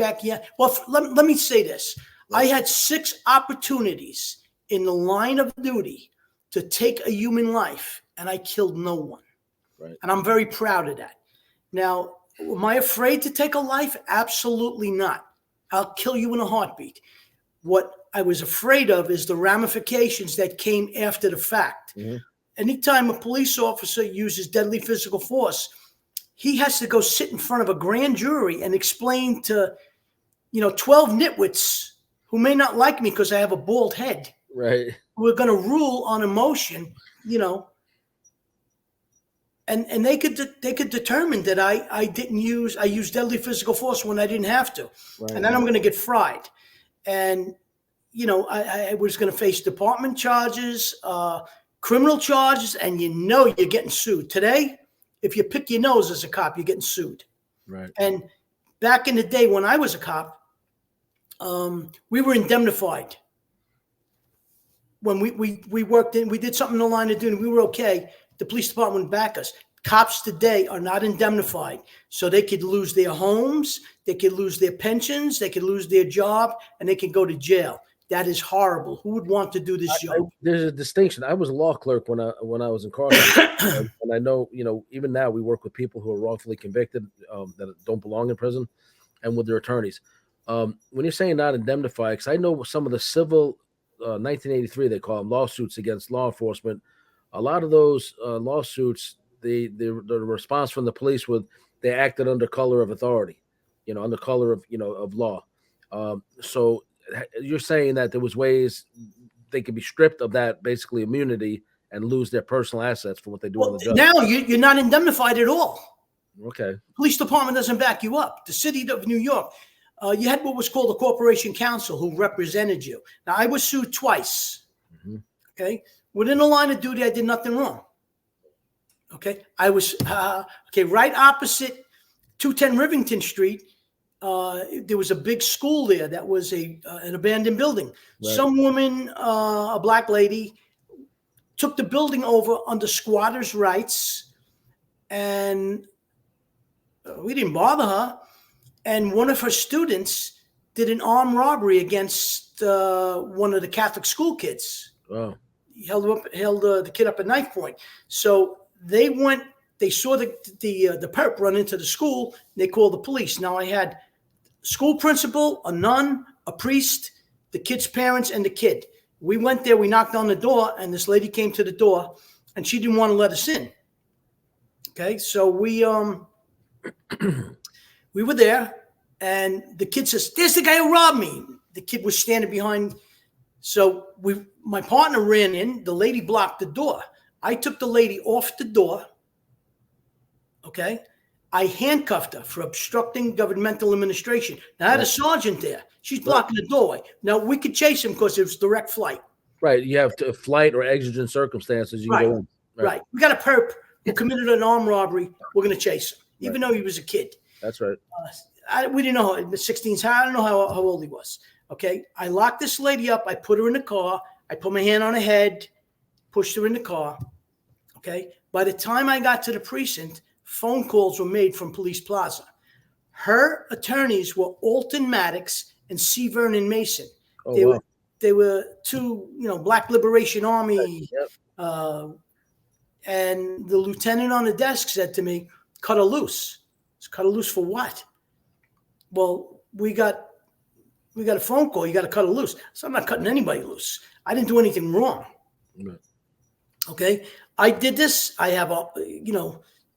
back yet. Well, let me say this. I had 6 opportunities in the line of duty to take a human life, and I killed no one. Right. And I'm very proud of that. Now, am I afraid to take a life? Absolutely not. I'll kill you in a heartbeat. What I was afraid of is the ramifications that came after the fact. Mm-hmm. Anytime a police officer uses deadly physical force, he has to go sit in front of a grand jury and explain to, 12 nitwits who may not like me because I have a bald head. Right. We're going to rule on emotion, and they could determine that I used deadly physical force when I didn't have to. Right. And then I'm going to get fried. And, I was going to face department charges, criminal charges, and you're getting sued. Today, if you pick your nose as a cop, you're getting sued. Right. And back in the day when I was a cop, we were indemnified. When we worked we did something in the line of duty, we were okay. The police department would back us. Cops today are not indemnified. So they could lose their homes, they could lose their pensions, they could lose their job, and they can go to jail. That is horrible. Who would want to do this job? There's a distinction. I was a law clerk when I was incarcerated, and I know, even now we work with people who are wrongfully convicted that don't belong in prison, and with their attorneys. When you're saying not indemnified, because I know some of the civil 1983 they call them lawsuits against law enforcement. A lot of those lawsuits, the response from the police was they acted under color of authority, under color of law. So you're saying that there was ways they could be stripped of that basically immunity and lose their personal assets for what they do on the job. Now you're not indemnified at all. Okay. Police department doesn't back you up. The city of New York, you had what was called a corporation counsel who represented you. Now, I was sued twice. Mm-hmm. Okay. Within the line of duty, I did nothing wrong. Okay. I was, right opposite 210 Rivington Street. There was a big school there that was an abandoned building. Right. Some woman, a black lady, took the building over under squatters' rights, and we didn't bother her. And one of her students did an armed robbery against one of the Catholic school kids. Wow. He held the kid up at knife point. So they saw the perp run into the school. They called the police. Now I had school principal, a nun, a priest, the kid's parents, and the kid. We went there, we knocked on the door, and this lady came to the door, and she didn't want to let us in. Okay, so we were there, and the kid says, "There's the guy who robbed me." The kid was standing behind. So my partner ran in. The lady blocked the door. I took the lady off the door. Okay. I handcuffed her for obstructing governmental administration. Now, I had a sergeant there. She's blocking the doorway. Now, we could chase him because it was direct flight. Right. You have to flight or exigent circumstances. You can go in. Right. We got a perp who committed an armed robbery. We're going to chase him, even though he was a kid. That's right. We didn't know the 16s. I don't know how old he was. Okay. I locked this lady up. I put her in the car. I put my hand on her head, pushed her in the car. Okay. By the time I got to the precinct, phone calls were made from Police Plaza. Her attorneys were Alton Maddox and C. Vernon Mason. They were two, Black Liberation Army. Yep. And the lieutenant on the desk said to me, "Cut her loose." Cut her loose for what? Well, we got a phone call. You got to cut her loose. So I'm not cutting anybody loose. I didn't do anything wrong. Right. Okay. I did this. I have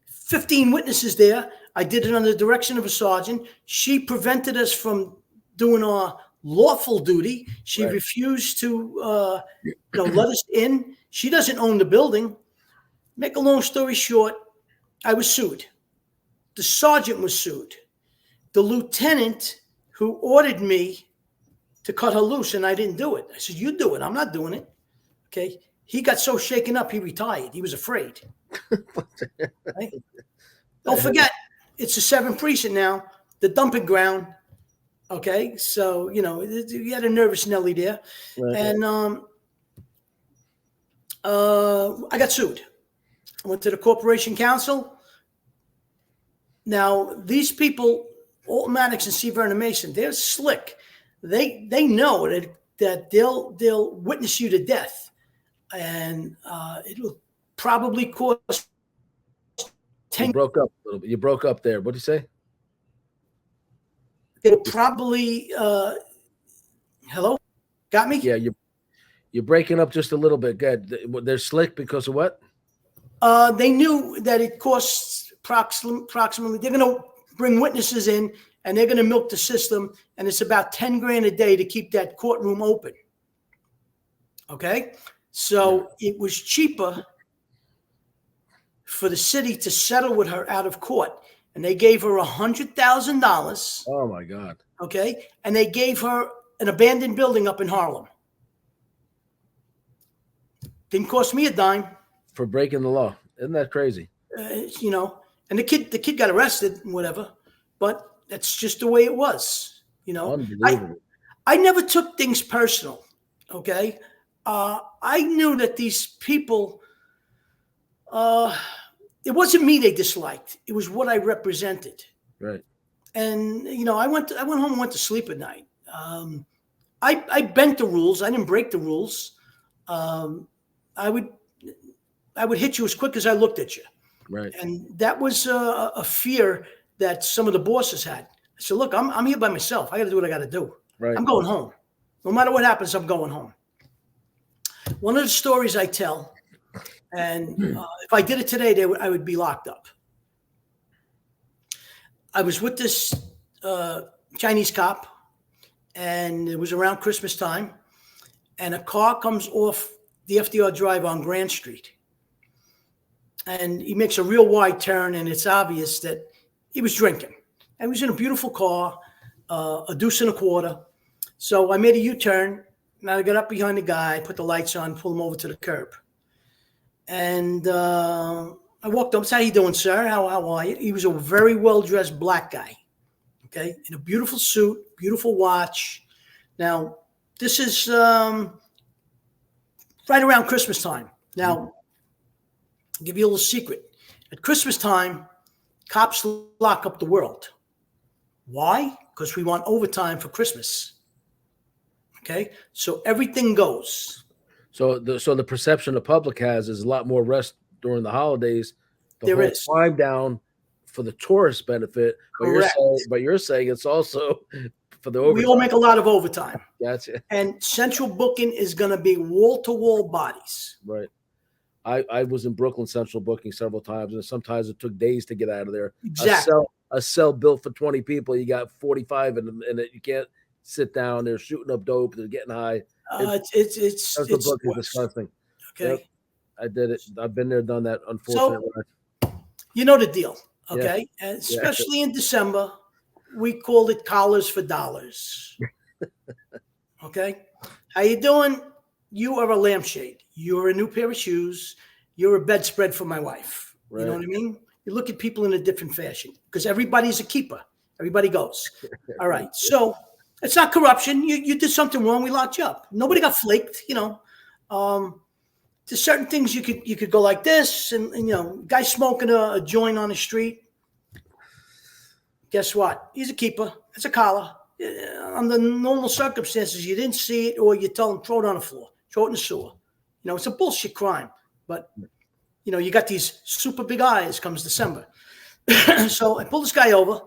15 witnesses there. I did it under the direction of a sergeant. She prevented us from doing our lawful duty. She refused to let us in. She doesn't own the building. Make a long story short, I was sued. The sergeant was sued. The lieutenant who ordered me to cut her loose, and I didn't do it. I said, "You do it. I'm not doing it." Okay. He got so shaken up, he retired. He was afraid. Right? Don't forget, it's a 7th precinct now, the dumping ground. Okay, so you had a nervous Nelly there, and I got sued. I went to the corporation counsel. Now these people Automatics and C. Vernon Mason, they're slick. They know that they'll witness you to death, and it will probably cost 10. You broke up a little bit. You broke up there. What did you say? It'll probably. Hello, got me? Yeah, you're breaking up just a little bit. Good. They're slick because of what? They knew that it costs approximately. They're going to bring witnesses in, and they're going to milk the system, and it's about 10 grand a day to keep that courtroom open. Okay, so it was cheaper for the city to settle with her out of court, and they gave her $100,000. Oh my God. Okay, and they gave her an abandoned building up in Harlem. Didn't cost me a dime. For breaking the law. Isn't that crazy? You know, and the kid got arrested and whatever, but that's just the way it was. You know, Unbelievable. I never took things personal. Okay, I knew that these people. It wasn't me they disliked. It was what I represented. Right. And you know, I went home and went to sleep at night. I bent the rules. I didn't break the rules. I would hit you as quick as I looked at you. Right. And that was a fear that some of the bosses had. I said, look, I'm here by myself. I got to do what I got to do. Right. I'm going home. No matter what happens, I'm going home. One of the stories I tell, and if I did it today, I would be locked up. I was with this Chinese cop, and it was around Christmas time, and a car comes off the FDR Drive on Grand Street. And he makes a real wide turn, and it's obvious that he was drinking. And he was in a beautiful car, a deuce and a quarter. So I made a U-turn, and I got up behind the guy, put the lights on, pulled him over to the curb. And I walked up. How you doing, sir? How are you? He was a very well-dressed black guy, okay, in a beautiful suit, beautiful watch. Now, this is right around Christmas time. Now, I'll give you a little secret. At Christmas time, cops lock up the world. Why? Because we want overtime for Christmas. Okay? So everything goes. So the perception the public has is a lot more rest during the holidays. There whole is. Climb down for the tourist benefit. But you're saying it's also for the overtime. We all make a lot of overtime. Gotcha. And central booking is going to be wall-to-wall bodies. Right. I was in Brooklyn Central booking several times, and sometimes it took days to get out of there. Exactly. A cell built for 20 people, you got 45 in it. You can't sit down. They're shooting up dope. They're getting high. It's disgusting. Okay. Yep, I did it. I've been there, done that. Unfortunately, so, you know the deal. Okay, yeah. And especially in December, we called it collars for dollars. Okay, how you doing? You are a lampshade. You're a new pair of shoes. You're a bedspread for my wife. Right. You know what I mean? You look at people in a different fashion because everybody's a keeper. Everybody goes. All right. So it's not corruption. You did something wrong. We locked you up. Nobody got flaked. You know, there's certain things you could go like this, and you know, guy smoking a joint on the street. Guess what? He's a keeper. It's a collar. Under normal circumstances, you didn't see it, or you tell him throw it on the floor, throw it in the sewer. You know, it's a bullshit crime. But you know, you got these super big eyes. Comes December, so I pull this guy over.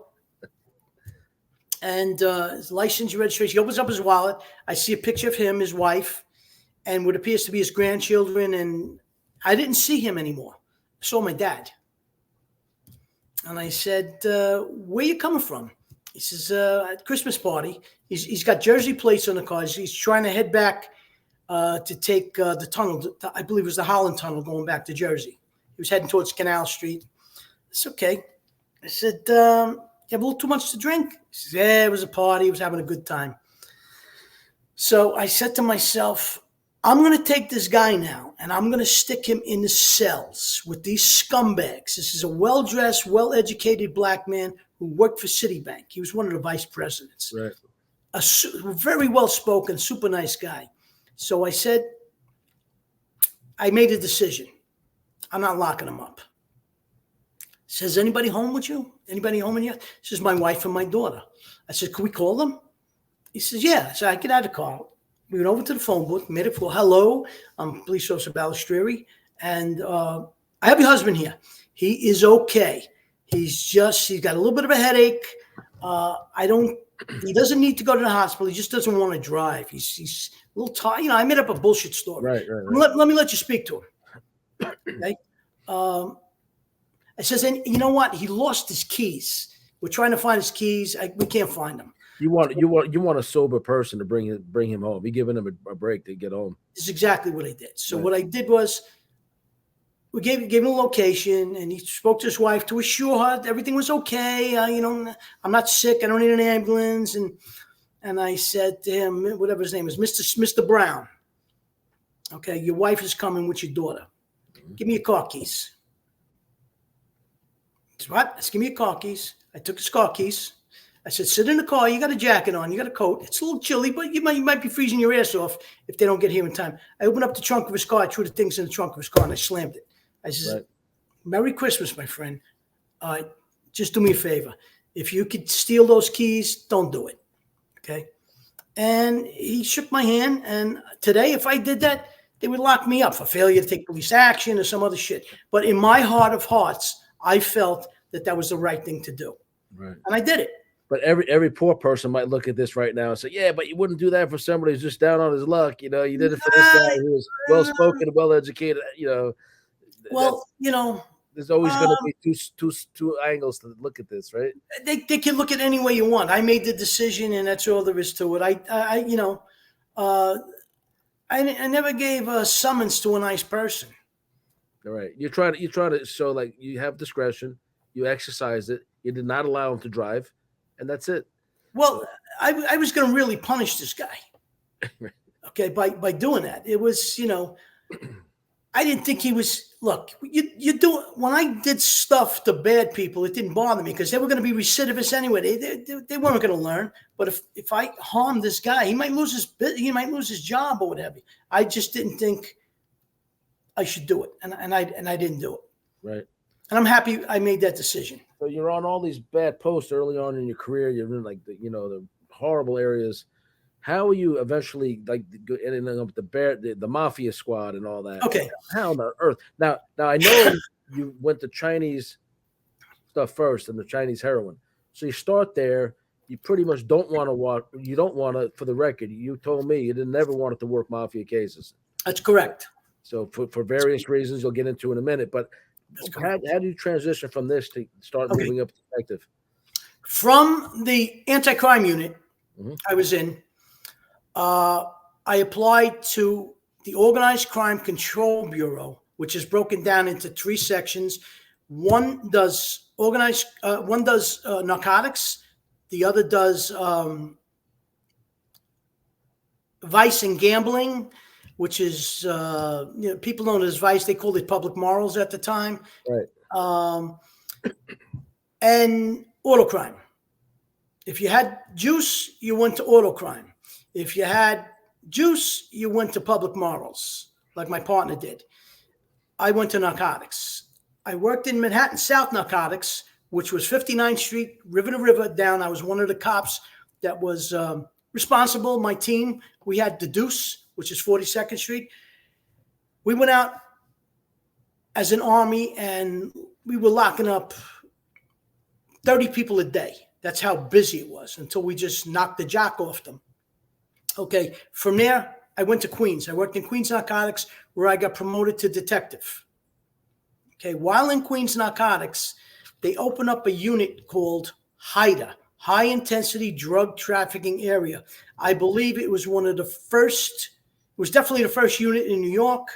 And his license, registration. He opens up his wallet. I see a picture of him, his wife, and what appears to be his grandchildren. And I didn't see him anymore. I saw my dad. And I said, where you coming from? He says, at Christmas party. He's got Jersey plates on the car. He's trying to head back to take the tunnel. I believe it was the Holland Tunnel going back to Jersey. He was heading towards Canal Street. It's okay. I said, you have a little too much to drink? He says, yeah, it was a party. He was having a good time. So I said to myself, I'm going to take this guy now, and I'm going to stick him in the cells with these scumbags. This is a well-dressed, well-educated black man who worked for Citibank. He was one of the vice presidents. Right. A very well-spoken, super nice guy. So I said, I made a decision. I'm not locking him up. Says, anybody home with you? Anybody home in here? Says, my wife and my daughter. I said, can we call them? He says, yeah. So I get out of the car. We went over to the phone booth, made it for hello. I'm Police Officer Balistrieri. And I have your husband here. He is okay. He's got a little bit of a headache. He doesn't need to go to the hospital. He just doesn't want to drive. He's a little tired. You know, I made up a bullshit story. Right. Let me let you speak to him. Okay. I says, and you know what? He lost his keys. We're trying to find his keys. We can't find them. You want a sober person to bring him home. You're giving him a break to get home. This is exactly what I did. So what I did was we gave him a location, and he spoke to his wife to assure her that everything was okay. You know, I'm not sick. I don't need an ambulance. And I said to him, whatever his name is, Mr. Brown. Okay, your wife is coming with your daughter. Give me your car keys. He said, what? Let's give me your car keys. I took his car keys. I said, sit in the car. You got a jacket on. You got a coat. It's a little chilly, but you might be freezing your ass off if they don't get here in time. I opened up the trunk of his car. I threw the things in the trunk of his car, and I slammed it. I said, Merry Christmas, my friend. Just do me a favor. If you could steal those keys, don't do it. Okay? And he shook my hand. And today, if I did that, they would lock me up for failure to take police action or some other shit. But in my heart of hearts, I felt that was the right thing to do. Right. And I did it. But every poor person might look at this right now and say, yeah, but you wouldn't do that for somebody who's just down on his luck. You know, you did it for this guy who was well-spoken and well-educated. You know, well, you know, there's always going to be two angles to look at this, right? They can look at it any way you want. I made the decision, and that's all there is to it. I never gave a summons to a nice person. All right. You're trying to show like you have discretion. You exercise it. You did not allow him to drive. And that's it. Well, I was going to really punish this guy, okay, by doing that. It was, you know, I didn't think he was. Look, you do when I did stuff to bad people, it didn't bother me because they were going to be recidivists anyway. They weren't going to learn. But if I harmed this guy, he might lose his job or whatever. I just didn't think I should do it, and I didn't do it. Right. And I'm happy I made that decision. So you're on all these bad posts early on in your career. You're in like the horrible areas. How are you eventually like ending up the Mafia squad and all that? Okay. How on earth? Now I know you went to Chinese stuff first and the Chinese heroin. So you start there. You pretty much don't want to watch. You don't want to. For the record, you told me you never wanted to work Mafia cases. That's correct. So for various reasons you'll get into in a minute, but. How do you transition from this to start moving up to detective? From the anti-crime unit I was in, I applied to the Organized Crime Control Bureau, which is broken down into 3 sections. One does narcotics. The other does vice and gambling, which is, people known as vice. They called it public morals at the time. Right. And auto crime. If you had juice, you went to auto crime. If you had juice, you went to public morals, like my partner did. I went to narcotics. I worked in Manhattan South Narcotics, which was 59th Street, river to river down. I was one of the cops that was responsible. My team, we had the Deuce, which is 42nd Street. We went out as an army, and we were locking up 30 people a day. That's how busy it was until we just knocked the jock off them. Okay, from there, I went to Queens. I worked in Queens Narcotics, where I got promoted to detective. Okay, while in Queens Narcotics, they opened up a unit called HIDA, High Intensity Drug Trafficking Area. I believe it was one of the first. It was definitely the first unit in New York.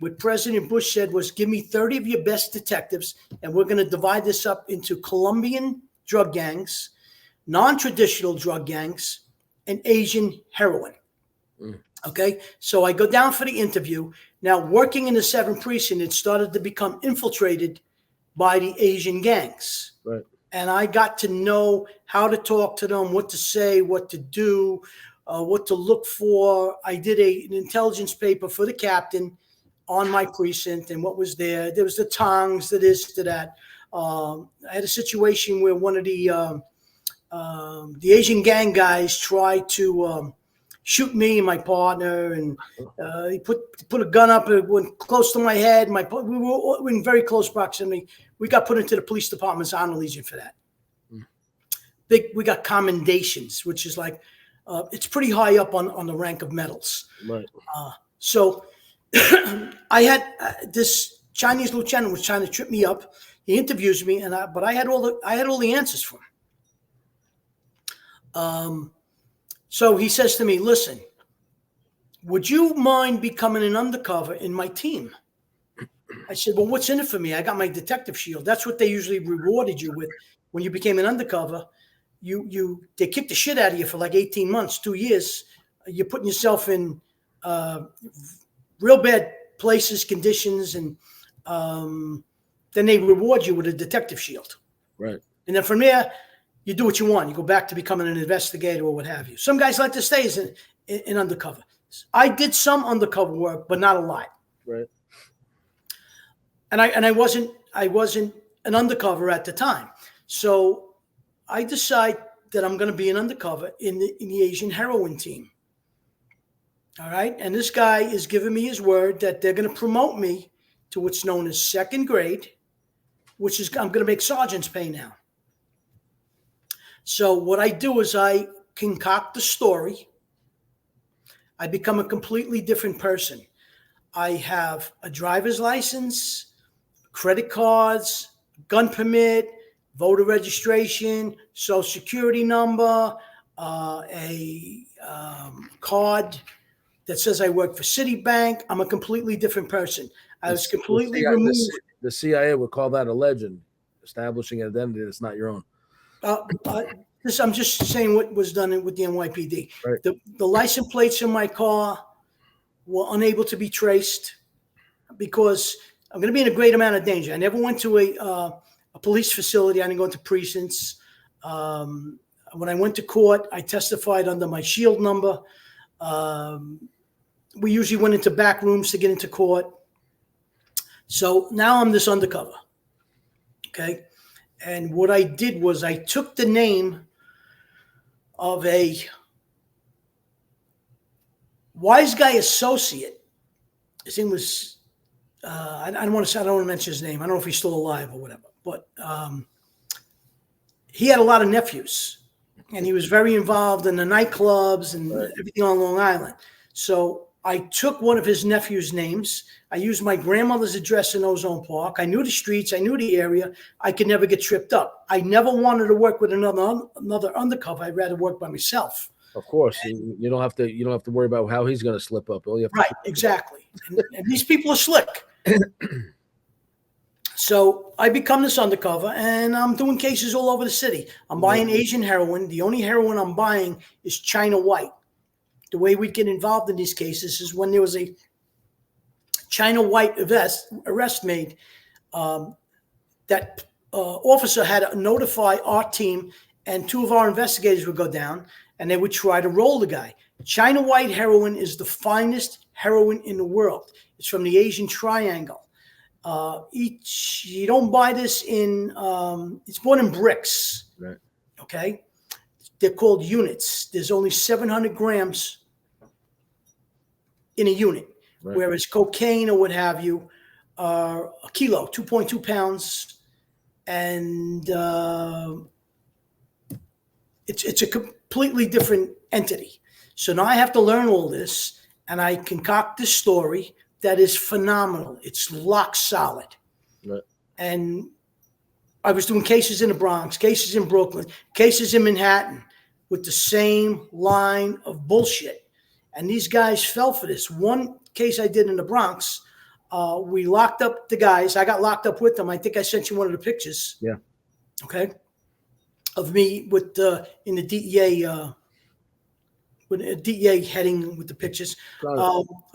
What President Bush said was, give me 30 of your best detectives, and we're going to divide this up into Colombian drug gangs, non-traditional drug gangs, and Asian heroin. Okay, so I go down for the interview. Now, working in the 7th Precinct, it started to become infiltrated by the Asian gangs. Right. And I got to know how to talk to them, what to say, what to do, what to look for. I did an intelligence paper for the captain on my precinct and what was there. There was the tongs, the this, to that. I had a situation where one of the Asian gang guys tried to shoot me and my partner, and he put a gun up. It went close to my head. We were in very close proximity. We got put into the police department's honor legion for that. We got commendations, which is like it's pretty high up on the rank of medals. Right. So I had this Chinese lieutenant was trying to trip me up. He interviews me, but I had all the answers for him. So he says to me, "Listen, would you mind becoming an undercover in my team?" I said, "Well, what's in it for me? I got my detective shield. That's what they usually rewarded you with when you became an undercover. They kicked the shit out of you for like 18 months, 2 years. You're putting yourself in real bad places, conditions, and then they reward you with a detective shield. Right. And then from there, you do what you want. You go back to becoming an investigator or what have you. Some guys like to stay as in undercover. I did some undercover work, but not a lot. Right. And I wasn't an undercover at the time. So I decide that I'm going to be an undercover in the Asian heroin team. All right. And this guy is giving me his word that they're going to promote me to what's known as second grade, which is I'm going to make sergeant's pay now. So what I do is I concoct the story. I become a completely different person. I have a driver's license, credit cards, gun permit, voter registration, social security number, a card that says I work for Citibank. I'm a completely different person. I was completely removed. The CIA would call that a legend, establishing an identity that's not your own. I'm just saying what was done with the NYPD. Right. The license plates in my car were unable to be traced because I'm going to be in a great amount of danger. I never went to a police facility. I didn't go into precincts. When I went to court, I testified under my shield number. We usually went into back rooms to get into court. So now I'm this undercover. Okay. And what I did was I took the name of a wise guy associate. His name was, I don't want to mention his name. I don't know if he's still alive or whatever, but he had a lot of nephews and he was very involved in the nightclubs and everything on Long Island. So I took one of his nephew's names. I used my grandmother's address in Ozone Park. I knew the streets. I knew the area. I could never get tripped up. I never wanted to work with another undercover. I'd rather work by myself. Of course, you don't have to worry about how he's going to slip up. Right, exactly. And these people are slick. So I become this undercover, and I'm doing cases all over the city. I'm buying Asian heroin. The only heroin I'm buying is China White. The way we get involved in these cases is when there was a China White arrest made, that officer had to notify our team, and two of our investigators would go down, and they would try to roll the guy. China White heroin is the finest heroin in the world. It's from the Asian Triangle. You don't buy this in, it's bought in bricks. Right. Okay. They're called units. There's only 700 grams in a unit, right. Whereas cocaine or what have you are a kilo, 2.2 pounds. And it's a completely different entity. So now I have to learn all this, and I concoct this story that is phenomenal. It's lock solid. Right. And I was doing cases in the Bronx, cases in Brooklyn, cases in Manhattan with the same line of bullshit. And these guys fell for this. One case I did in the Bronx, we locked up the guys. I got locked up with them. I think I sent you one of the pictures. Yeah. Okay. Of me with in the DEA, with a DEA heading with the pictures.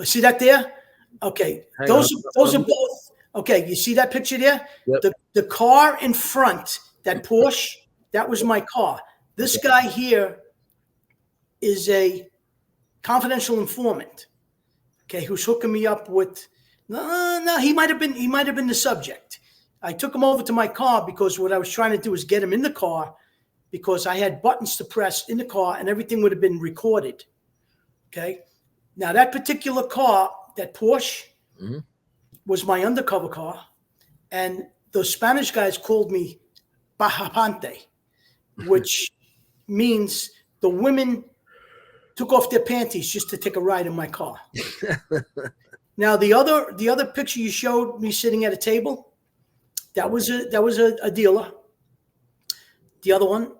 See that there? Okay. Those are both. Okay. You see that picture there? Yep. The car in front, that Porsche, that was my car. This guy here is a confidential informant, okay, who's hooking me up with. No, he might have been the subject. I took him over to my car because what I was trying to do is get him in the car because I had buttons to press in the car and everything would have been recorded. Okay. Now that particular car, that Porsche, was my undercover car. And those Spanish guys called me Bajapante, which means the women took off their panties just to take a ride in my car. Now, the other picture you showed me sitting at a table, that was a dealer. The other one,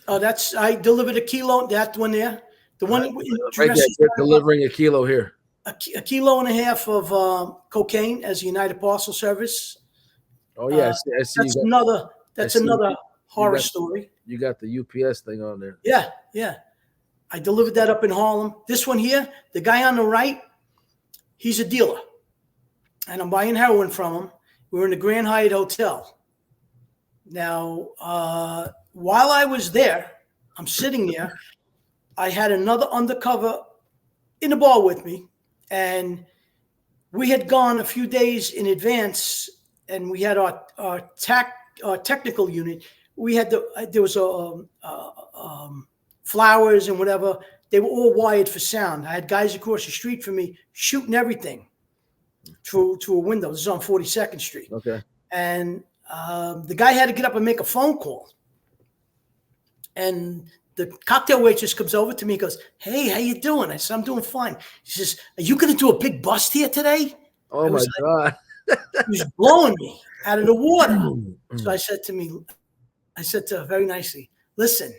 I delivered a kilo. That one there, the one right there, you're delivering a kilo here. A kilo and a half of cocaine as a United Parcel Service. Oh yeah, I see that's another horror story. You got the UPS thing on there. Yeah. I delivered that up in Harlem. This one here, the guy on the right, he's a dealer. And I'm buying heroin from him. We're in the Grand Hyatt Hotel. Now, while I was there, I'm sitting there. I had another undercover in the bar with me. And we had gone a few days in advance, and we had our technical unit. We had there was flowers and whatever. They were all wired for sound. I had guys across the street from me shooting everything through a window. This is on 42nd Street. Okay. And the guy had to get up and make a phone call. And the cocktail waitress comes over to me and goes, "Hey, how you doing?" I said, "I'm doing fine." She says, "Are you going to do a big bust here today?" Oh, my God. He was blowing me out of the water. So I said to her very nicely, "Listen,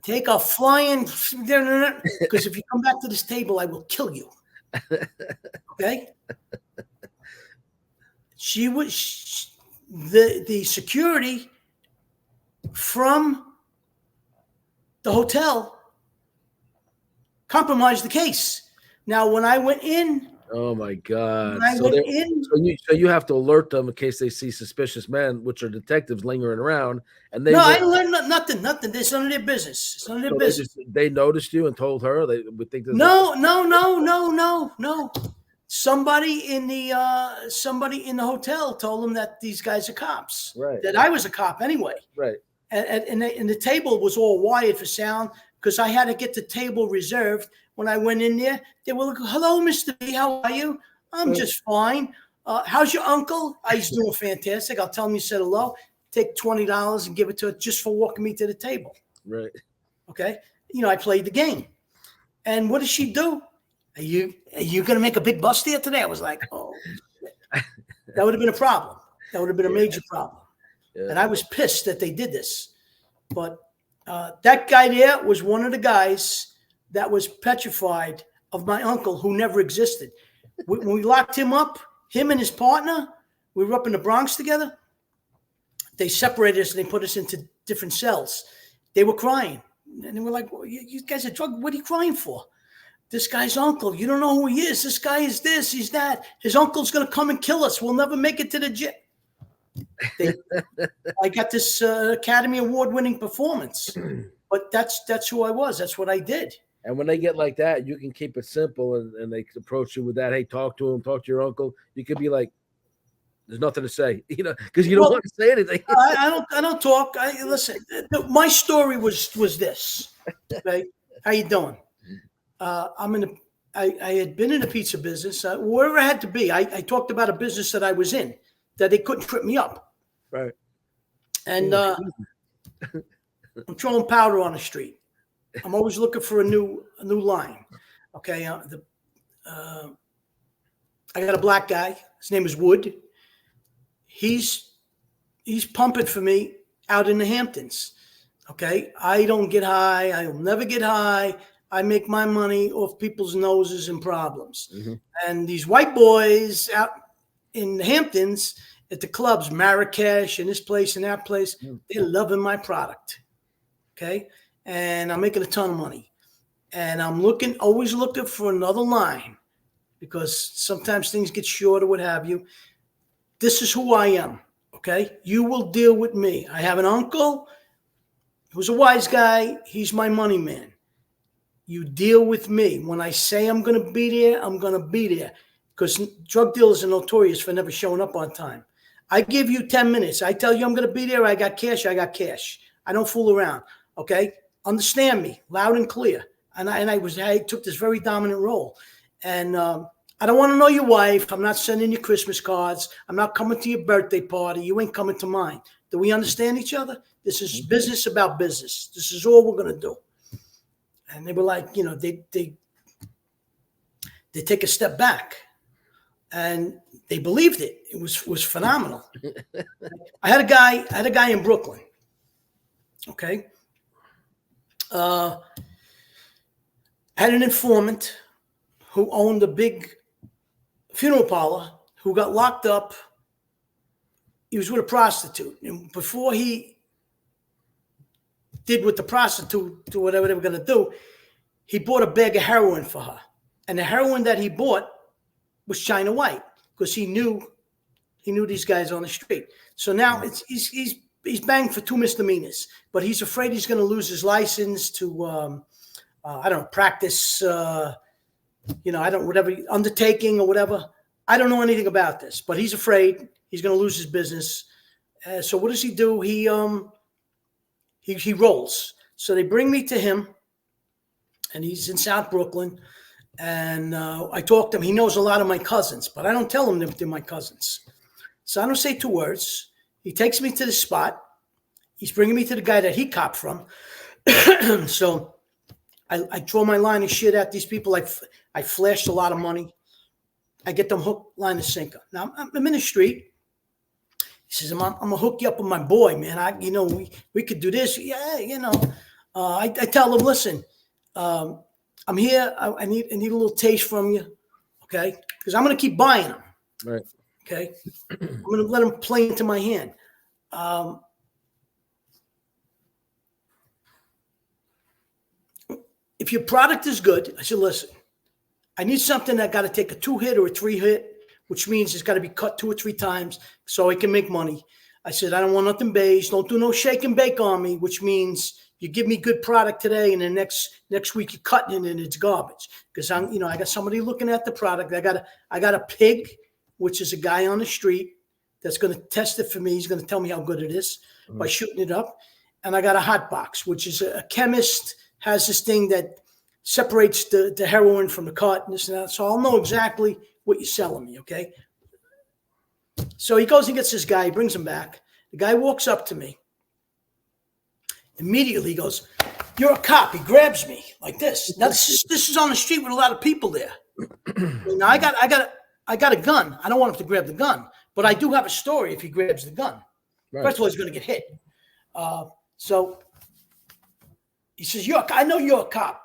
take a flying, because if you come back to this table, I will kill you." Okay? She was the security from the hotel compromised the case. Now, when I went in, oh my God! So you have to alert them in case they see suspicious men, which are detectives lingering around. And they I learned nothing. It's none of their business. It's none of their business. They noticed you and told her they would think. No. Somebody in the hotel told them that these guys are cops. Right. That I was a cop anyway. Right. And the table was all wired for sound because I had to get the table reserved. When I went in there, they were like, "Hello, Mr. B, how are you?" "I'm just fine." "How's your uncle?" "He's doing fantastic." "I'll tell him you said hello." Take $20 and give it to her just for walking me to the table. Right. Okay. I played the game. And what does she do? Are you going to make a big bust here today? I was like, oh, that would have been a problem. That would have been a major problem. Yeah. And I was pissed that they did this. But that guy there was one of the guys that was petrified of my uncle who never existed. When we locked him up, him and his partner, we were up in the Bronx together. They separated us and they put us into different cells. They were crying. And they were like, "Well, you guys are drunk. What are you crying for? This guy's uncle. You don't know who he is. This guy is this. He's that. His uncle's going to come and kill us. We'll never make it to the gym." I got this Academy Award-winning performance. But that's who I was. That's what I did. And when they get like that, you can keep it simple and they approach you with that. "Hey, talk to him. Talk to your uncle." You could be like, "There's nothing to say," because you don't want to say anything. I don't talk. Listen. My story was this. Okay, how you doing? I had been in the pizza business, wherever I had to be. I talked about a business that I was in that they couldn't trip me up. Right. And I'm throwing powder on the street. I'm always looking for a new line. Okay. I got a black guy. His name is Wood. He's pumping for me out in the Hamptons. Okay. I don't get high. I'll never get high. I make my money off people's noses and problems. Mm-hmm. And these white boys out in the Hamptons at the clubs, Marrakesh and this place and that place, they're loving my product. Okay. And I'm making a ton of money. And I'm always looking for another line because sometimes things get short or what have you. This is who I am. Okay. You will deal with me. I have an uncle who's a wise guy. He's my money man. You deal with me. When I say I'm going to be there, I'm going to be there. Because drug dealers are notorious for never showing up on time. I give you 10 minutes. I tell you I'm going to be there. I got cash. I got cash. I don't fool around. Okay? Understand me loud and clear. And I took this very dominant role. And I don't want to know your wife. I'm not sending you Christmas cards. I'm not coming to your birthday party. You ain't coming to mine. Do we understand each other? This is business about business. This is all we're going to do. And they were like, you know, they take a step back. And they believed it. It was phenomenal. I had a guy in Brooklyn. Okay. Had an informant who owned a big funeral parlor who got locked up. He was with a prostitute. And before he did with the prostitute, do whatever they were going to do, he bought a bag of heroin for her. And the heroin that he bought was China White, because he knew these guys on the street. So now he's banged for 2 misdemeanors, but he's afraid he's going to lose his license to I don't know, practice whatever undertaking or whatever. I don't know anything about this, but he's afraid he's going to lose his business. So what does he do? He rolls. So they bring me to him, and he's in South Brooklyn. And I talked to him. He knows a lot of my cousins, but I don't tell him they're my cousins. So I don't say 2 words. He takes me to the spot. He's bringing me to the guy that he copped from. So I throw my line of shit at these people. I flashed a lot of money. I get them hook, line, and sinker. Now, I'm in the street. He says, I'm going to hook you up with my boy, man. We could do this. Yeah, I tell him, listen, I'm here. I need a little taste from you, okay? Because I'm going to keep buying them. Right. Okay? I'm going to let them play into my hand. If your product is good, I said, listen, I need something that got to take a 2-hit or a 3-hit, which means it's got to be cut 2 or 3 times so I can make money. I said, I don't want nothing beige. Don't do no shake and bake on me, which means you give me good product today, and then next week you're cutting it and it's garbage. Because I got somebody looking at the product. I got a pig, which is a guy on the street that's going to test it for me. He's going to tell me how good it is by shooting it up. And I got a hot box, which is a chemist has this thing that separates the heroin from the cut and this and that. So I'll know exactly what you're selling me, okay? So he goes and gets this guy. He brings him back. The guy walks up to me. Immediately he goes, you're a cop. He grabs me like this. Now this is on the street with a lot of people there. Now I got a gun. I don't want him to grab the gun, but I do have a story if he grabs the gun. Right. First of all, he's going to get hit. So he says, I know you're a cop.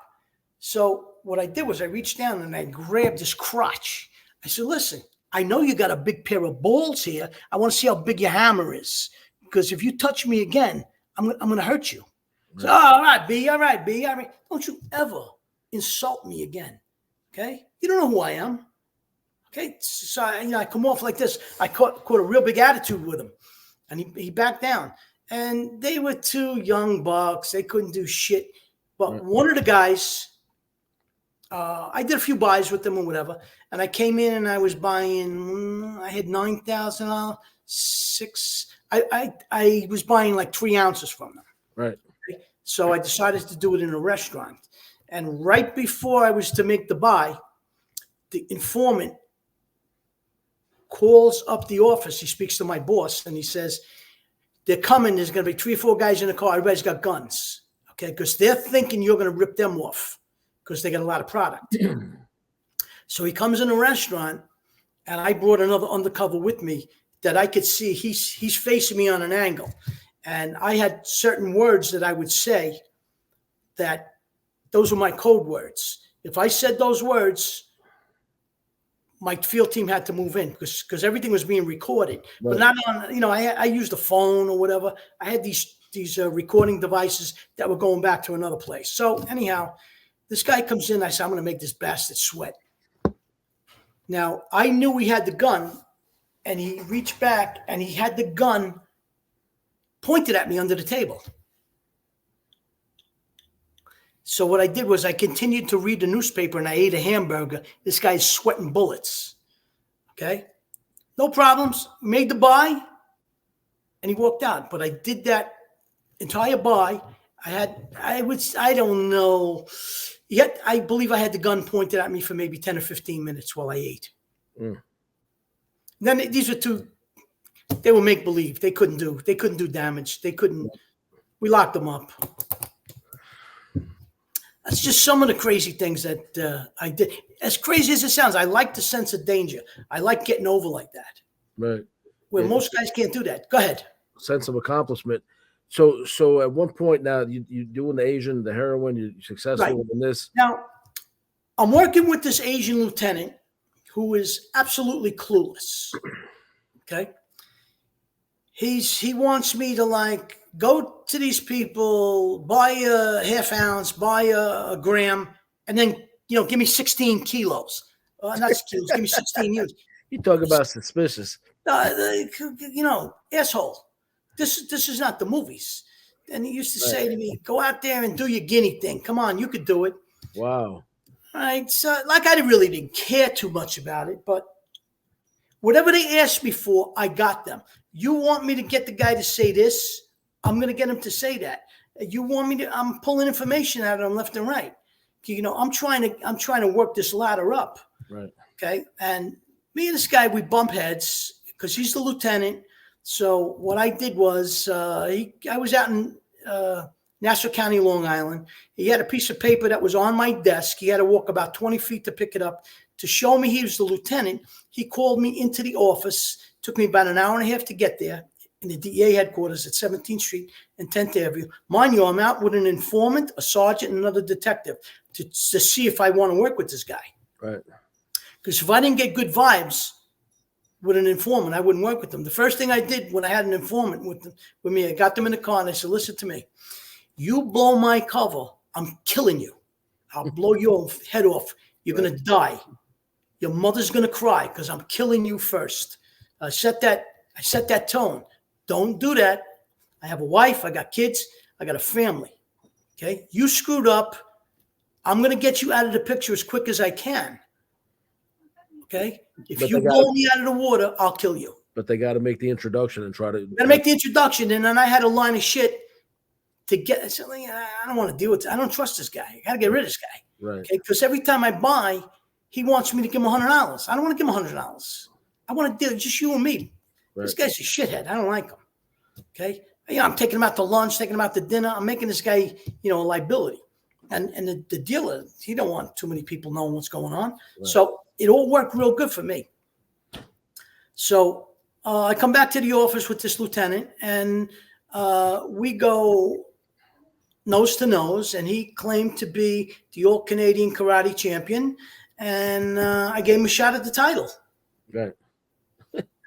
So what I did was I reached down and I grabbed his crotch. I said, listen, I know you got a big pair of balls here. I want to see how big your hammer is, because if you touch me again, I'm going to hurt you. Right. So, all right, B. All right. Don't you ever insult me again, okay? You don't know who I am, okay? So I come off like this. I caught a real big attitude with him, and he backed down. And they were 2 young bucks. They couldn't do shit. But one of the guys, I did a few buys with them or whatever, and I came in and I was buying. I had $9,000, 6. I was buying like 3 ounces from them. Right. So I decided to do it in a restaurant. And right before I was to make the buy, the informant calls up the office. He speaks to my boss and he says, they're coming. There's going to be 3 or 4 guys in the car. Everybody's got guns. Okay. Because they're thinking you're going to rip them off because they got a lot of product. So he comes in the restaurant, and I brought another undercover with me that I could see. He's facing me on an angle. And I had certain words that I would say that those were my code words. If I said those words, my field team had to move in because everything was being recorded. Right. But not on, I used a phone or whatever. I had these recording devices that were going back to another place. So anyhow, this guy comes in. I said, I'm going to make this bastard sweat. Now, I knew he had the gun, and he reached back, and he had the gun pointed at me under the table. So what I did was I continued to read the newspaper, and I ate a hamburger. This guy's sweating bullets. Okay? No problems. Made the buy. and he walked out. But I did that entire buy. I don't know. Yet I believe I had the gun pointed at me for maybe 10 or 15 minutes while I ate. Then these were two. They were make believe. They couldn't do damage. They couldn't. We locked them up. That's just some of the crazy things that I did. As crazy as it sounds, I like the sense of danger. I like getting over like that. Right. Where most guys can't do that. Go ahead. Sense of accomplishment. So at one point now, you doing the Asian, the heroin, you're successful in this. Now, I'm working with this Asian lieutenant who is absolutely clueless. Okay. He wants me to like go to these people, buy a half ounce, buy a gram, and then give me 16 kilos. Not kilos, give me 16 units. You talk about suspicious. Asshole. This is not the movies. And he used to say to me, "Go out there and do your guinea thing. Come on, you could do it." Wow. All right. So, like, I really didn't care too much about it, but whatever they asked me for, I got them. You want me to get the guy to say this? I'm going to get him to say that. You want me to? I'm pulling information out of him left and right. I'm trying to work this ladder up. Right. Okay. And me and this guy, we bump heads because he's the lieutenant. So what I did was I was out in Nassau County, Long Island. He had a piece of paper that was on my desk. He had to walk about 20 feet to pick it up to show me he was the lieutenant. He called me into the office. Took me about an hour and a half to get there in the DEA headquarters at 17th Street and 10th Avenue. Mind you, I'm out with an informant, a sergeant, and another detective to see if I want to work with this guy. Right. Because if I didn't get good vibes with an informant, I wouldn't work with them. The first thing I did when I had an informant with me, I got them in the car and I said, "Listen to me. You blow my cover, I'm killing you. I'll blow your head off. You're going to die. Your mother's going to cry because I'm killing you first." I set that tone. Don't do that. I have a wife. I got kids. I got a family. Okay. You screwed up. I'm going to get you out of the picture as quick as I can. Okay. If you blow me out of the water, I'll kill you. But they got to make the introduction and try to. Got to make the introduction. And then I had a line of shit to get. I said, I don't want to deal with it. I don't trust this guy. I got to get rid of this guy. Right. Okay. Because every time I buy, he wants me to give him $100. I don't want to give him $100. I want to deal just you and me. Right. This guy's a shithead. I don't like him. Okay. I'm taking him out to lunch, taking him out to dinner. I'm making this guy, a liability. And the dealer, he don't want too many people knowing what's going on. Right. So it all worked real good for me. So I come back to the office with this lieutenant and we go nose to nose, and he claimed to be the all-Canadian karate champion. And I gave him a shot at the title. Right.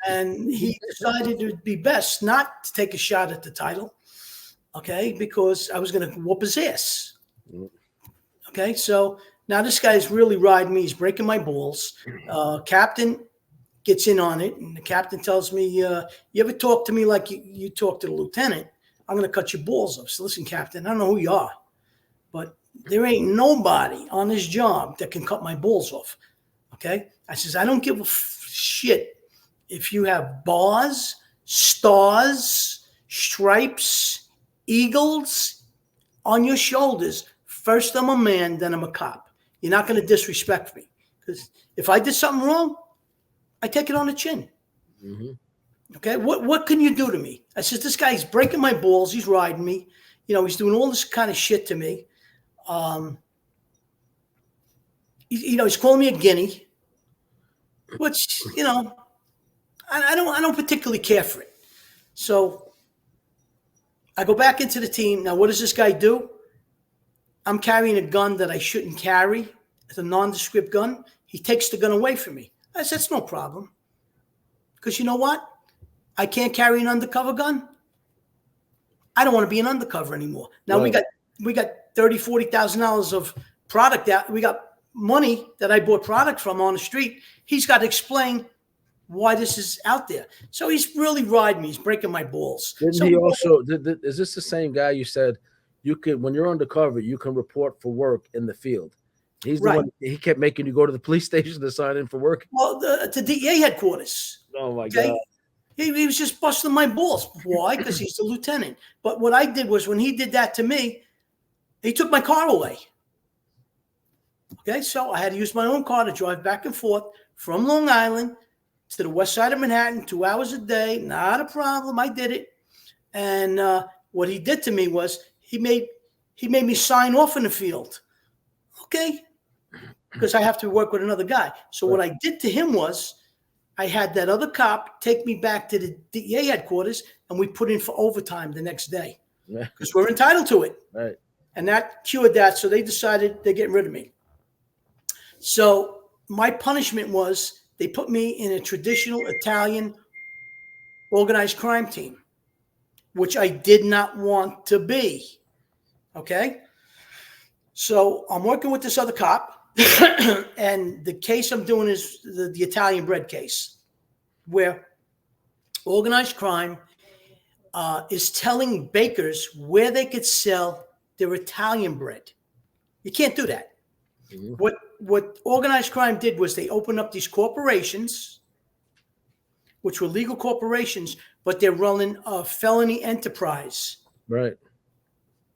And he decided it would be best not to take a shot at the title, okay, because I was going to whoop his ass. Okay, so now this guy's really riding me. He's breaking my balls. Captain gets in on it, and the captain tells me, you ever talk to me like you talk to the lieutenant, I'm going to cut your balls off. So listen, Captain, I don't know who you are, but there ain't nobody on this job that can cut my balls off, okay? I says, I don't give a shit if you have bars, stars, stripes, eagles on your shoulders. First, I'm a man, then I'm a cop. You're not going to disrespect me. Because if I did something wrong, I take it on the chin. Mm-hmm. Okay? What can you do to me? I says, this guy's breaking my balls. He's riding me. He's doing all this kind of shit to me. He's calling me a guinea, which, I don't particularly care for it. So I go back into the team. Now, what does this guy do? I'm carrying a gun that I shouldn't carry. It's a nondescript gun. He takes the gun away from me. I said, it's no problem. Because you know what? I can't carry an undercover gun. I don't want to be an undercover anymore. Now, right. we got $30,000, $40,000 of product out. We got money that I bought product from on the street. He's got to explain why this is out there. So he's really riding me. He's breaking my balls. Didn't he also, is this the same guy you said you could, when you're undercover, you can report for work in the field? He's the one, he kept making you go to the police station to sign in for work. Well, to DEA headquarters. Oh my God. He was just busting my balls. Why? Because he's the lieutenant. But what I did was, when he did that to me, he took my car away. Okay, so I had to use my own car to drive back and forth from Long Island to the west side of Manhattan, 2 hours a day. Not a problem. I did it. And what he did to me was he made me sign off in the field. Okay, because I have to work with another guy. So what I did to him was, I had that other cop take me back to the DEA headquarters, and we put in for overtime the next day because we're entitled to it. Right. And that cured that. So they decided they're getting rid of me. So my punishment was, they put me in a traditional Italian organized crime team, which I did not want to be. Okay. So I'm working with this other cop. And the case I'm doing is the Italian bread case, where organized crime is telling bakers where they could sell their Italian bread. You can't do that. Mm-hmm. What organized crime did was they opened up these corporations, which were legal corporations, but they're running a felony enterprise. Right.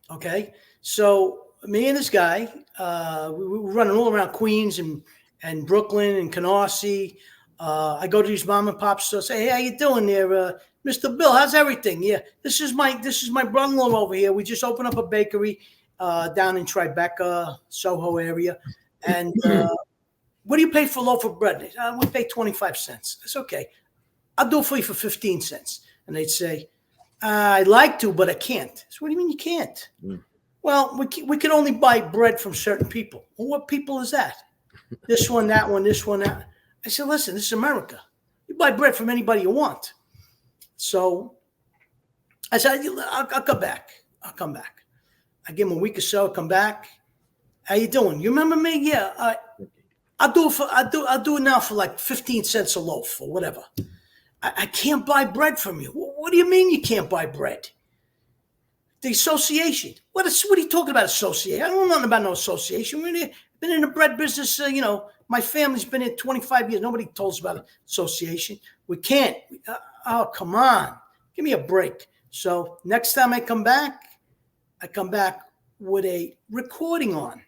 Okay. So me and this guy, we were running all around Queens and Brooklyn and Canarsie. I go to these mom and pop stores, say, hey, how you doing there, Mr. Bill? How's everything? Yeah, this is my brother-in-law over here. We just opened up a bakery down in Tribeca, Soho area. And what do you pay for a loaf of bread? We pay 25 cents. It's okay. I'll do it for you for 15 cents. And they'd say, I'd like to, but I can't. So what do you mean you can't? Well, we can only buy bread from certain people. Well, what people is that? This one, that one, this one, that. I said, listen, this is America. You buy bread from anybody you want. So I said, I'll come back. I'll come back. I give him a week or so. Come back. How you doing? You remember me? Yeah. I'll do it now for like 15 cents a loaf or whatever. I can't buy bread from you. What do you mean you can't buy bread? The association. What are you talking about, association? I don't know nothing about no association. We've been in the bread business, my family's been in 25 years. Nobody told us about association. We can't. Oh, come on. Give me a break. So next time I come back with a recording on,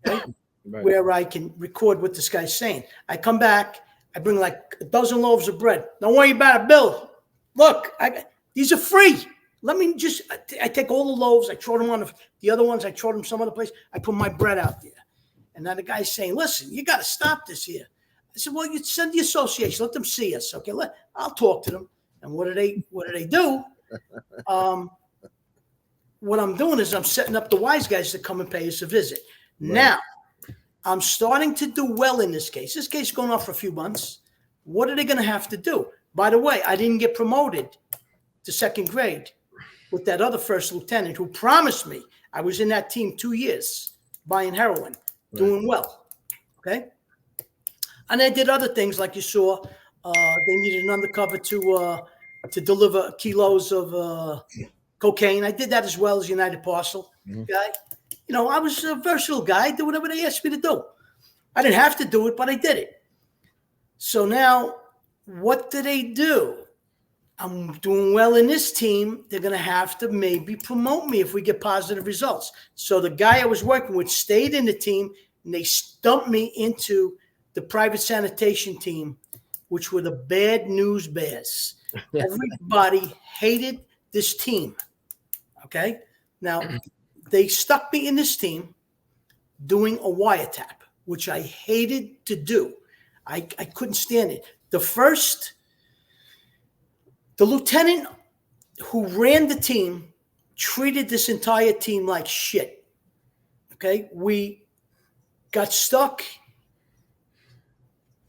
okay, right, where I can record what this guy's saying. I come back. I bring like a dozen loaves of bread. Don't worry about it, Bill. Look, these are free. I take all the loaves, I throw them on the other ones, I throw them some other place, I put my bread out there. And now the guy's saying, listen, you got to stop this here. I said, well, you send the association, let them see us. Okay, I'll talk to them. And what do they do? What I'm doing is I'm setting up the wise guys to come and pay us a visit. Right. Now, I'm starting to do well in this case. This case is going on for a few months. What are they going to have to do? By the way, I didn't get promoted to second grade with that other first lieutenant who promised me. I was in that team 2 years buying heroin, doing well. Okay. And I did other things like you saw. They needed an undercover to deliver kilos of cocaine. I did that as well as United Parcel guy. I was a versatile guy. I did whatever they asked me to do. I didn't have to do it, but I did it. So now what do? I'm doing well in this team. They're going to have to maybe promote me if we get positive results. So the guy I was working with stayed in the team, and they stumped me into the private sanitation team, which were the bad news bears. Everybody hated this team. Okay? Now, they stuck me in this team doing a wiretap, which I hated to do. I couldn't stand it. The lieutenant who ran the team treated this entire team like shit. Okay? We got stuck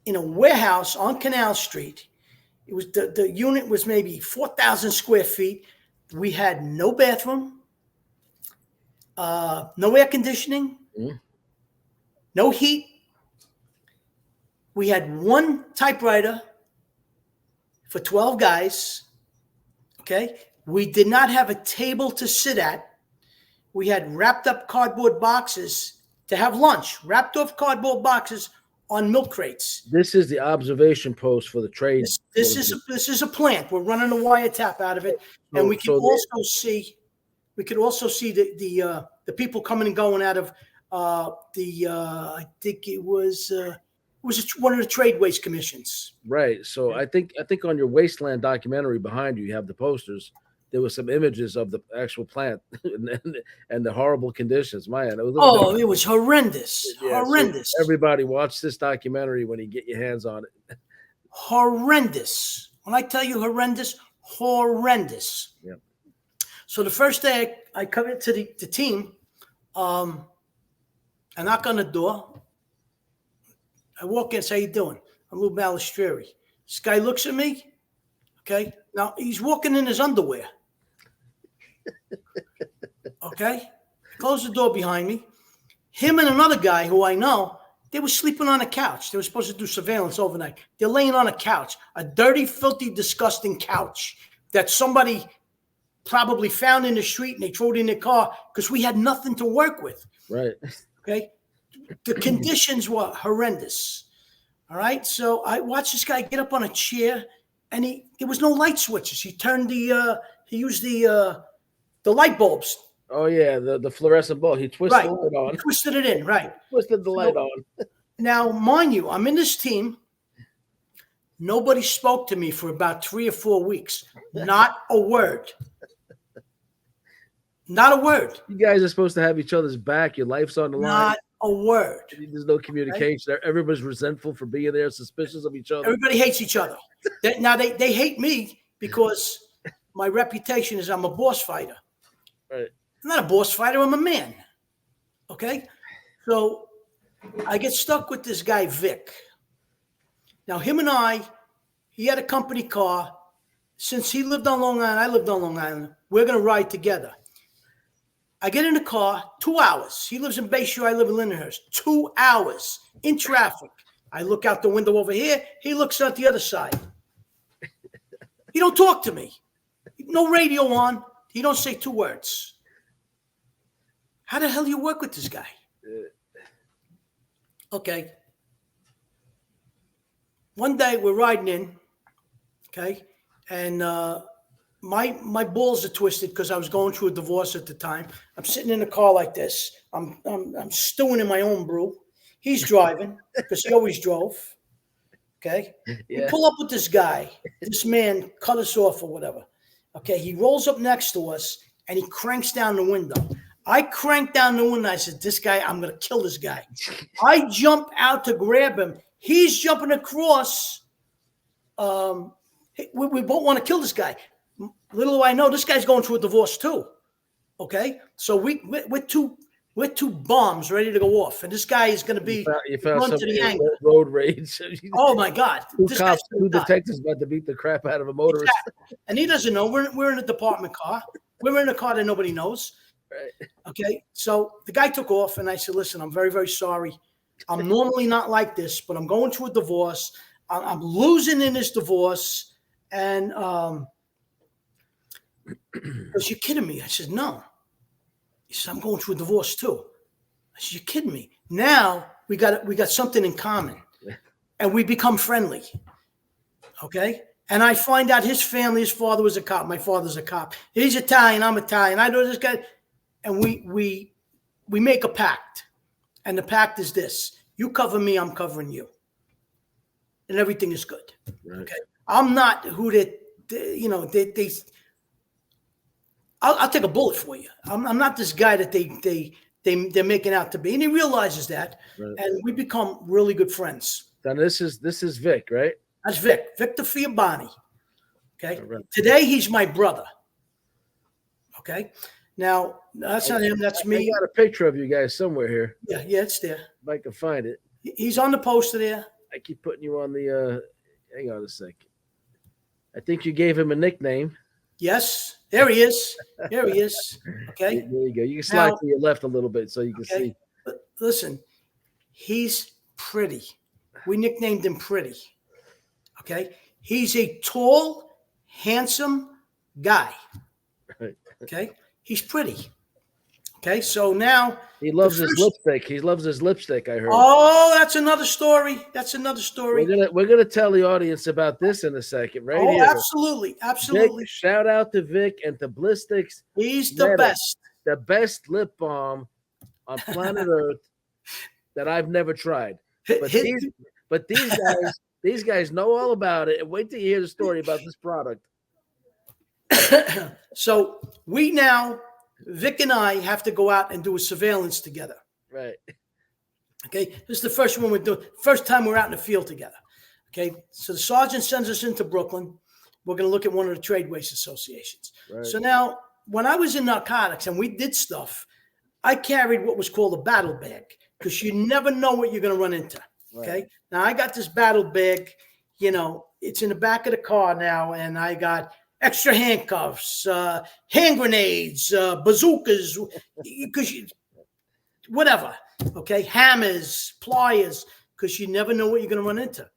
in a warehouse on Canal Street. It was the unit was maybe 4,000 square feet. We had no bathroom, no air conditioning, no heat. We had one typewriter for 12 guys. Okay. We did not have a table to sit at. We had wrapped up cardboard boxes to have lunch, wrapped off cardboard boxes on milk crates. This is the observation post for the trade. This is a plant. We're running a wiretap out of it, and we can also see the people coming and going out of I think it was one of the trade waste commissions. Right. So I think on your wasteland documentary behind you have the posters. There was some images of the actual plant and the horrible conditions. Man, it was horrendous. Yeah, horrendous. So everybody watch this documentary when you get your hands on it. Horrendous. When I tell you horrendous, horrendous. Yeah. So the first day I come into the team, I knock on the door. I walk in and say, "How you doing? I'm Lou Balistrieri." This guy looks at me. Okay. Now he's walking in his underwear. Okay. Close the door behind me. Him and another guy who I know, they were sleeping on a couch. They were supposed to do surveillance overnight. They're laying on a couch, a dirty, filthy, disgusting couch that somebody probably found in the street and they threw it in their car because we had nothing to work with. Right. Okay. The conditions were horrendous. All right. So I watched this guy get up on a chair and there was no light switches. He used the light bulbs. Oh yeah, the fluorescent bulb. He twisted the light on. He twisted it in, right. Twisted the light on. Now, mind you, I'm in this team. Nobody spoke to me for about 3 or 4 weeks. Not a word. Not a word. You guys are supposed to have each other's back. Your life's on the line. Not a word. There's no communication. Right? Everybody's resentful for being there, suspicious of each other. Everybody hates each other. They hate me because my reputation is I'm a boss fighter. Right. I'm not a boss fighter. I'm a man. Okay? So I get stuck with this guy, Vic. Now, him and he had a company car. Since he lived on Long Island, I lived on Long Island. We're going to ride together. I get in the car, 2 hours. He lives in Bayshore. I live in Lindenhurst. 2 hours in traffic. I look out the window over here. He looks out the other side. He don't talk to me. No radio on. He don't say 2 words. How the hell do you work with this guy? Okay. One day we're riding in, okay, and my balls are twisted because I was going through a divorce at the time. I'm sitting in a car like this. I'm stewing in my own brew. He's driving because he always drove. Okay. Yeah. We pull up with this guy. This man cut us off or whatever. Okay. He rolls up next to us and he cranks down the window. I cranked down the window. I said, "This guy, I'm going to kill this guy." I jump out to grab him. He's jumping across. We both want to kill this guy. Little do I know, this guy's going through a divorce too. Okay, so we're two bombs ready to go off, and this guy is going to be run to the angle. Road rage. Oh my God! Two detectives about to beat the crap out of a motorist, exactly. And he doesn't know. We're in a department car. We're in a car that nobody knows. Right. Okay, so the guy took off, and I said, "Listen, I'm very, very sorry. I'm normally not like this, but I'm going through a divorce. I'm losing in this divorce, and was you kidding me?" I said, "No." He said, "I'm going through a divorce too." I said, "You're kidding me." Now we got something in common, and we become friendly. Okay. And I find out his family, his father was a cop. My father's a cop. He's Italian. I'm Italian. I know this guy. And we make a pact. And the pact is this: you cover me, I'm covering you. And everything is good. Right. Okay. I'm not who I'll take a bullet for you. I'm not this guy that they're making out to be. And he realizes that. Right. And we become really good friends. Then this is Vic, right? That's Vic. Victor Fiabani. Okay. Right. Today he's my brother. Okay. Now that's not him. That's me. I got a picture of you guys somewhere here. Yeah, it's there. If I can find it. He's on the poster there. I keep putting you on the. Hang on a second. I think you gave him a nickname. Yes, there he is. There he is. Okay. There you go. You can slide to your left a little bit so you can see. Listen, he's pretty. We nicknamed him Pretty. Okay. He's a tall, handsome guy. Right. Okay. He's pretty. Okay, so now he loves his lipstick. He loves his lipstick. I heard. Oh, that's another story. That's another story. We're gonna tell the audience about this in a second, right here. Absolutely, absolutely. Vic, shout out to Vic and to Blistics. He's the best. The best lip balm on planet Earth that I've never tried. But these guys know all about it. And wait till you hear the story about this product. So Vic and I have to go out and do a surveillance together. Right. Okay. This is the first one we're doing. First time we're out in the field together. Okay. So the sergeant sends us into Brooklyn. We're going to look at one of the tradeways associations. Right. So now, when I was in narcotics and we did stuff, I carried what was called a battle bag because you never know what you're going to run into. Okay. Right. Now I got this battle bag, it's in the back of the car now, and I got extra handcuffs, hand grenades, bazookas, because whatever. Okay. Hammers, pliers, because you never know what you're going to run into.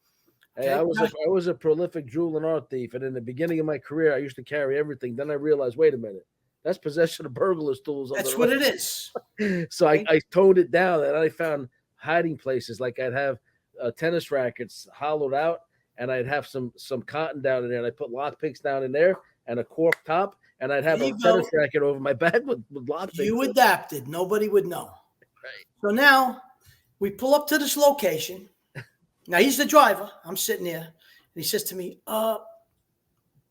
Okay? Hey, I was a prolific jewel and art thief, and in the beginning of my career, I used to carry everything. Then I realized, wait a minute. That's possession of burglar's tools. That's what it is. So I toned it down, and I found hiding places. Like I'd have tennis rackets hollowed out, and I'd have some cotton down in there, and I put lock picks down in there and a cork top, and I'd have a tennis racket over my back with lock picks. You adapted. Nobody would know. Right. So now we pull up to this location. Now he's the driver. I'm sitting there, and he says to me,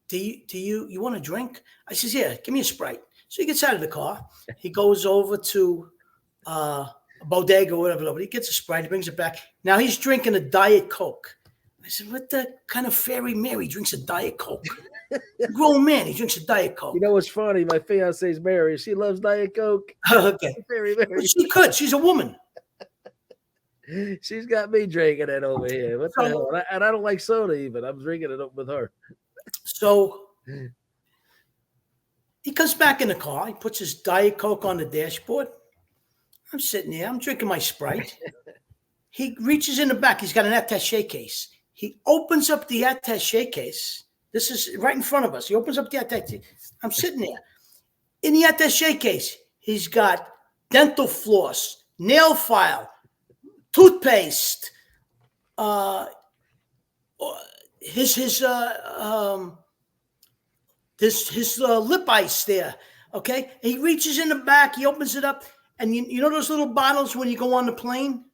Do you want a drink? I says, yeah, give me a Sprite. So he gets out of the car. He goes over to a bodega or whatever. He gets a Sprite. He brings it back. Now he's drinking a Diet Coke. I said, what the kind of fairy Mary drinks a Diet Coke? A grown man, he drinks a Diet Coke. You know what's funny? My fiance's Mary. She loves Diet Coke. Okay. Fairy Mary. But she could. She's a woman. She's got me drinking it over here. What the hell? And I don't like soda even. I'm drinking it up with her. So he comes back in the car. He puts his Diet Coke on the dashboard. I'm sitting there. I'm drinking my Sprite. He reaches in the back. He's got an attaché case. He opens up the attaché case. This is right in front of us. He opens up the attaché. I'm sitting there. In the attaché case, he's got dental floss, nail file, toothpaste, his lip ice there. Okay. And he reaches in the back. He opens it up. And you know those little bottles when you go on the plane?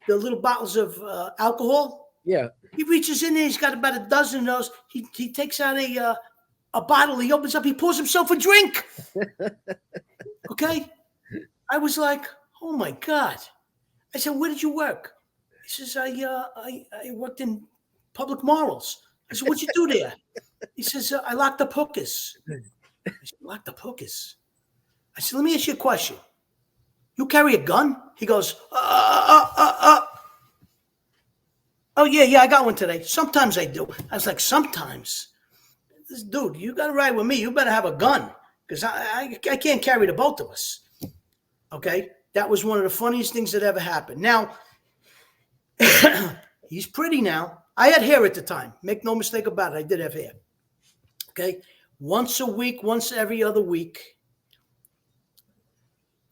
The little bottles of alcohol? Yeah. He reaches in there. He's got about a dozen of those. He takes out a bottle. He opens up. He pours himself a drink. Okay. I was like, oh my God. I said, where did you work? He says, I worked in public morals. I said, what'd you do there? He says, I locked up hookers. I said, locked up hookers? I said, let me ask you a question. You carry a gun? He goes, oh, yeah, I got one today. Sometimes I do. I was like, sometimes? This dude, you got to ride with me. You better have a gun because I can't carry the both of us. Okay? That was one of the funniest things that ever happened. Now, he's pretty now. I had hair at the time. Make no mistake about it. I did have hair. Okay? Once a week, once every other week,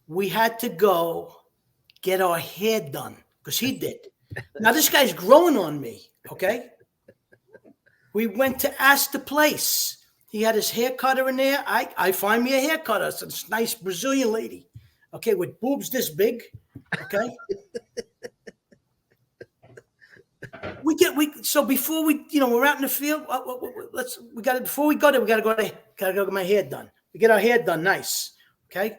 we had to go get our hair done because he did. Now, this guy's growing on me, okay? We went to Ask the Place. He had his hair cutter in there. I find me a hair cutter. It's this nice Brazilian lady, okay, with boobs this big, okay? So before we're out in the field. Before we go there, we gotta go get my hair done. We get our hair done nice, okay?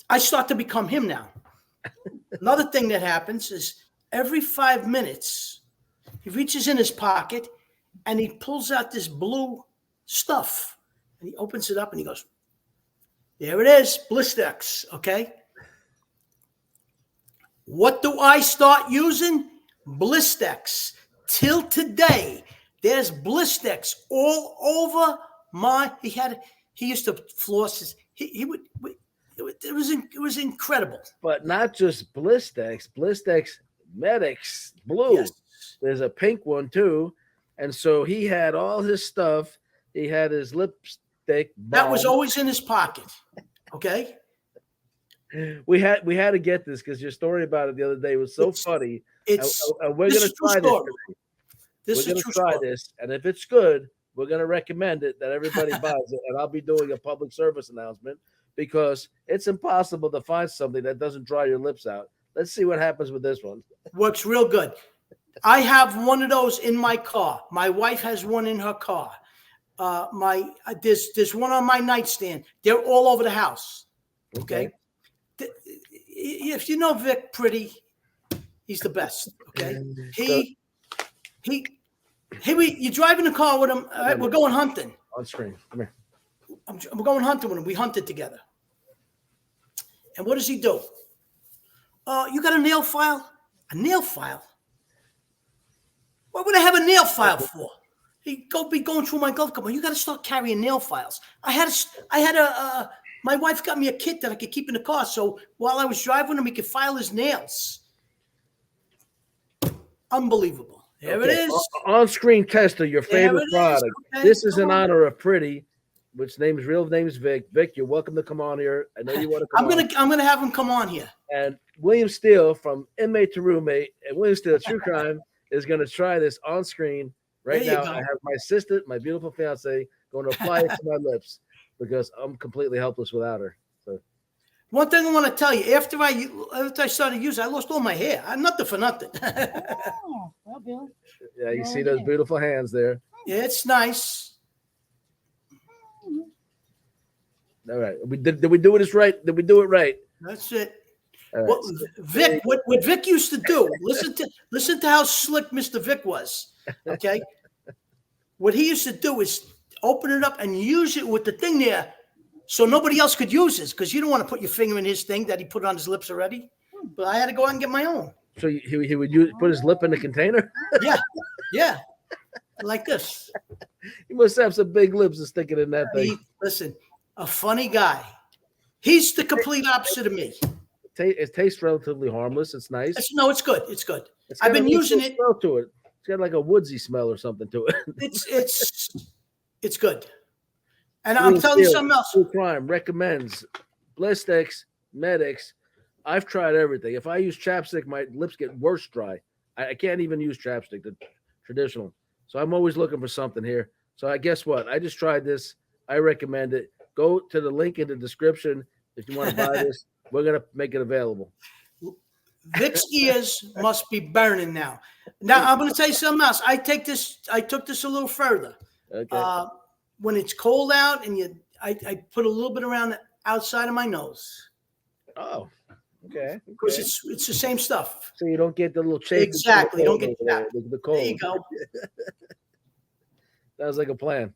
I start to become him now. Another thing that happens is every 5 minutes, he reaches in his pocket and he pulls out this blue stuff and he opens it up and he goes, there it is, Blistex, okay? What do I start using? Blistex. Till today, there's Blistex all over he used to floss his, it was incredible. But not just Blistex Medics Blue. Yes. There's a pink one too. And so he had all his stuff. He had his lipstick. That was always in his pocket. Okay. We had to get this because your story about it the other day was so funny. And we're gonna try this. We're gonna try this, and if it's good, we're gonna recommend it that everybody buys it. And I'll be doing a public service announcement because it's impossible to find something that doesn't dry your lips out. Let's see what happens with this one. Works real good. I have one of those in my car. My wife has one in her car. There's one on my nightstand. They're all over the house. Okay. If you know Vic Pretty, he's the best. Okay. You're driving the car with him. All right, we're going hunting. On screen. Come here. We're going hunting with him. We hunted together. And what does he do? You got a nail file? A nail file? What would I have a nail file for? He be going through my glove compartment. You got to start carrying nail files. My wife got me a kit that I could keep in the car. So while I was driving him, he could file his nails. Unbelievable. There it is. On-screen tester, your favorite product. Okay. This is in honor of Pretty, which real name is Vic. Vic, you're welcome to come on here. I know you want to come on. I'm gonna have him come on here. And William Steele from Inmate to Roommate and William Steele True Crime is going to try this on screen right now. I have my assistant, my beautiful fiance, going to apply it to my lips because I'm completely helpless without her. So, one thing I want to tell you: after I started using, I lost all my hair. I'm nothing for nothing. Oh, well, Bill. Yeah, you see those beautiful hands there. Yeah, it's nice. All right, did we do it right? Did we do it right? That's it. Right. Well, Vic, what Vic used to do, listen to how slick Mr. Vic was, okay? What he used to do is open it up and use it with the thing there so nobody else could use it because you don't want to put your finger in his thing that he put on his lips already. But I had to go out and get my own. So he would put his lip in the container? Yeah, like this. He must have some big lips to stick it in that thing. Listen, a funny guy. He's the complete opposite of me. It tastes relatively harmless. It's nice. No, it's good. It's good. I've been using it. Smell to it. It's got like a woodsy smell or something to it. It's good. And I'm telling you something else. True Crime recommends Blistex, Medix. I've tried everything. If I use chapstick, my lips get worse dry. I can't even use chapstick, the traditional. So I'm always looking for something here. So I guess what? I just tried this. I recommend it. Go to the link in the description if you want to buy this. We're going to make it available. Vic's ears must be burning now. Now, I'm going to tell you something else. I took this a little further. Okay. When it's cold out and I put a little bit around the outside of my nose. Oh, okay. Because it's the same stuff. So you don't get the little chafe. Exactly. You don't get the cold. There you go. Sounds like a plan.